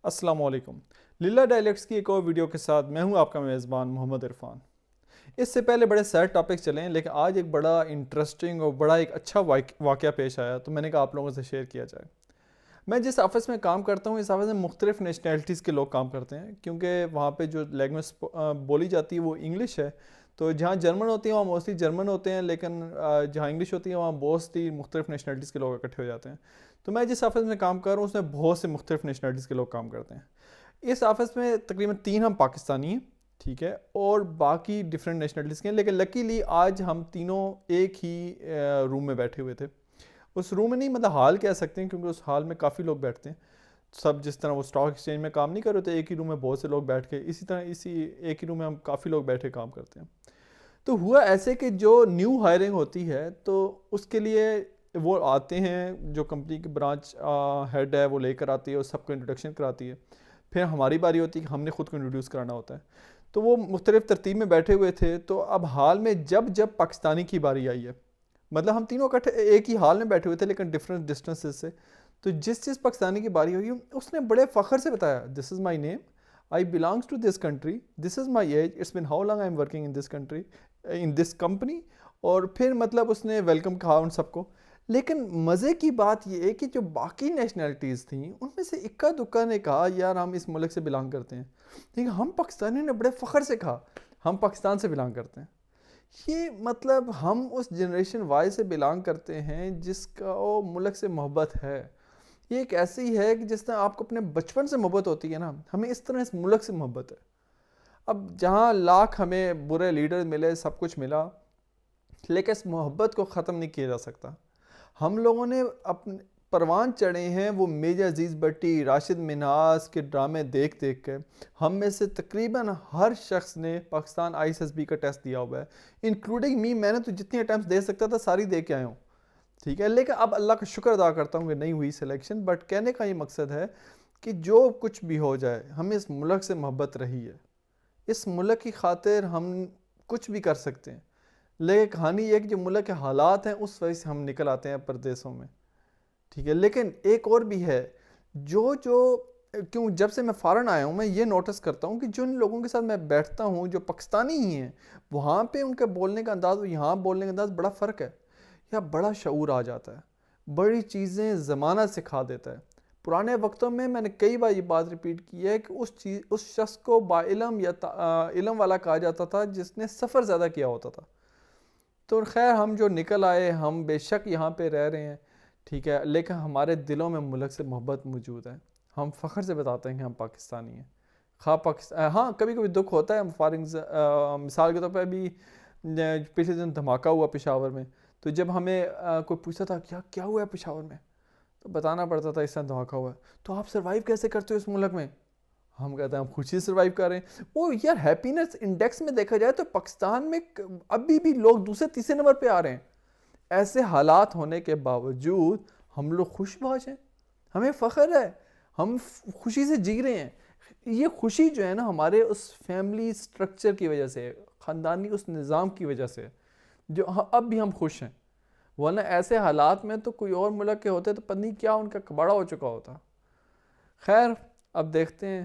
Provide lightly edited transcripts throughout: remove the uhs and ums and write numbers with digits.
السلام علیکم۔ لیلا ڈائلیکٹس کی ایک اور ویڈیو کے ساتھ میں ہوں آپ کا میزبان محمد عرفان۔ اس سے پہلے بڑے سیڈ ٹاپک چلے ہیں، لیکن آج ایک بڑا انٹرسٹنگ اور بڑا ایک اچھا واقعہ پیش آیا تو میں نے کہا آپ لوگوں سے شیئر کیا جائے۔ میں جس آفس میں کام کرتا ہوں، اس آفس میں مختلف نیشنلٹیز کے لوگ کام کرتے ہیں، کیونکہ وہاں پہ جو لینگویج بولی جاتی ہے وہ انگلش ہے۔ تو جہاں جرمن ہوتی ہیں وہاں موسٹلی جرمن ہوتے ہیں، لیکن جہاں انگلش ہوتی ہے وہاں موسٹلی مختلف نیشنلٹیز کے لوگ اکٹھے ہو جاتے ہیں۔ تو میں جس آفس میں کام کر رہا ہوں اس میں بہت سے مختلف نیشنلٹیز کے لوگ کام کرتے ہیں۔ اس آفس میں تقریباً 3 ہم پاکستانی ہیں، ٹھیک ہے، اور باقی ڈفرینٹ نیشنلٹیز کے ہیں، لیکن لکیلی آج ہم تینوں ایک ہی روم میں بیٹھے ہوئے تھے۔ اس روم میں نہیں، مطلب ہال کہہ سکتے ہیں، کیونکہ اس ہال میں کافی لوگ بیٹھتے ہیں سب، جس طرح وہ اسٹاک ایکسچینج میں کام نہیں کر رہے تھے ایک ہی روم میں بہت سے لوگ بیٹھ کے، اسی طرح اسی ایک ہی روم میں ہم کافی لوگ بیٹھے کام کرتے ہیں۔ تو ہوا ایسے کہ جو نیو ہائرنگ ہوتی ہے تو اس کے لیے وہ آتے ہیں، جو کمپنی کی برانچ ہیڈ ہے وہ لے کر آتی ہے اور سب کو انٹروڈکشن کراتی ہے۔ پھر ہماری باری ہوتی ہے کہ ہم نے خود کو انٹروڈیوس کرانا ہوتا ہے۔ تو وہ مختلف ترتیب میں بیٹھے ہوئے تھے، تو اب حال میں جب پاکستانی کی باری آئی ہے، مطلب ہم تینوں اکٹھے ایک ہی حال میں بیٹھے ہوئے تھے لیکن ڈفرینٹ ڈسٹینسز سے، تو جس پاکستانی کی باری ہوئی اس نے بڑے فخر سے بتایا، this is my name, I belongs to this country, this is my age, it's been how long I am working in this country in this company, اور پھر مطلب اس نے ویلکم کہا ان سب کو۔ لیکن مزے کی بات یہ ہے کہ جو باقی نیشنلٹیز تھیں ان میں سے اکا دکا نے کہا یار ہم اس ملک سے بلانگ کرتے ہیں، لیکن ہم پاکستانی نے بڑے فخر سے کہا ہم پاکستان سے بلانگ کرتے ہیں۔ یہ مطلب ہم اس جنریشن وائی سے بلانگ کرتے ہیں جس کا وہ ملک سے محبت ہے۔ یہ ایک ایسی ہے کہ جس طرح آپ کو اپنے بچپن سے محبت ہوتی ہے نا، ہمیں اس طرح اس ملک سے محبت ہے۔ اب جہاں لاکھ ہمیں برے لیڈر ملے، سب کچھ ملا، لیکن اس محبت کو ختم نہیں کیا جا سکتا۔ ہم لوگوں نے اپنے پروان چڑھے ہیں وہ میجر عزیز بٹی، راشد منہاس کے ڈرامے دیکھ کے۔ ہم میں سے تقریباً ہر شخص نے Pakistan I S S B کا ٹیسٹ دیا ہوا ہے، انکلوڈنگ می۔ میں نے تو جتنی اٹیمپٹس دے سکتا تھا ساری دے کے آیا ہوں، ٹھیک ہے، لیکن اب اللہ کا شکر ادا کرتا ہوں کہ نہیں ہوئی سلیکشن۔ بٹ کہنے کا یہ مقصد ہے کہ جو کچھ بھی ہو جائے ہمیں اس ملک سے محبت رہی ہے، اس ملک کی خاطر ہم کچھ بھی کر سکتے ہیں، لیکن کہانی یہ ہے کہ جو ملک کے حالات ہیں اس وجہ سے ہم نکل آتے ہیں پردیسوں میں، ٹھیک ہے۔ لیکن ایک اور بھی ہے، کیوں جب سے میں فارن آیا ہوں میں یہ نوٹس کرتا ہوں کہ جن لوگوں کے ساتھ میں بیٹھتا ہوں جو پاکستانی ہی ہیں، وہاں پہ ان کے بولنے کا انداز اور یہاں بولنے کا انداز بڑا فرق ہے، یا بڑا شعور آ جاتا ہے، بڑی چیزیں زمانہ سکھا دیتا ہے۔ پرانے وقتوں میں نے کئی بار یہ بات ریپیٹ کی ہے کہ اس شخص کو با علم یا علم والا کہا جاتا تھا جس نے سفر زیادہ کیا ہوتا تھا۔ تو خیر ہم جو نکل آئے، ہم بے شک یہاں پہ رہ رہے ہیں، ٹھیک ہے، لیکن ہمارے دلوں میں ملک سے محبت موجود ہے۔ ہم فخر سے بتاتے ہیں کہ ہم پاکستانی ہیں، ہاں کبھی کبھی دکھ ہوتا ہے۔ مثال کے طور پہ ابھی پچھلے دن دھماکہ ہوا پشاور میں، تو جب ہمیں کوئی پوچھتا تھا کیا ہوا ہے پشاور میں، تو بتانا پڑتا تھا اس طرح دھماکہ ہوا ہے۔ تو آپ سروائیو کیسے کرتے ہو اس ملک میں؟ ہم کہتے ہیں ہم خوشی سے سروائیو کر رہے ہیں۔ وہ یار ہیپینس انڈیکس میں دیکھا جائے تو پاکستان میں ابھی بھی لوگ دوسرے تیسرے نمبر پہ آ رہے ہیں۔ ایسے حالات ہونے کے باوجود ہم لوگ خوش باش ہیں، ہمیں فخر ہے، ہم خوشی سے جی رہے ہیں۔ یہ خوشی جو ہے نا ہمارے اس فیملی سٹرکچر کی وجہ سے، خاندانی اس نظام کی وجہ سے، جو اب بھی ہم خوش ہیں، ورنہ ایسے حالات میں تو کوئی اور ملک کے ہوتے تو پتہ نہیں کیا ان کا کباڑا ہو چکا ہوتا۔ خیر اب دیکھتے ہیں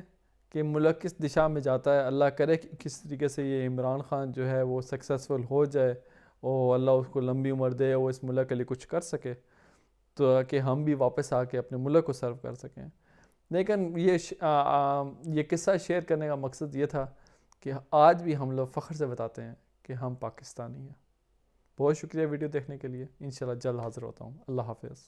کہ ملک کس دشا میں جاتا ہے۔ اللہ کرے کہ کس طریقے سے یہ عمران خان جو ہے وہ سکسیسفل ہو جائے، اور اللہ اس کو لمبی عمر دے، وہ اس ملک کے لیے کچھ کر سکے، تو کہ ہم بھی واپس آ کے اپنے ملک کو سرو کر سکیں۔ لیکن یہ قصہ شیئر کرنے کا مقصد یہ تھا کہ آج بھی ہم لوگ فخر سے بتاتے ہیں کہ ہم پاکستانی ہیں۔ بہت شکریہ ویڈیو دیکھنے کے لیے، انشاءاللہ جلد حاضر ہوتا ہوں۔ اللہ حافظ۔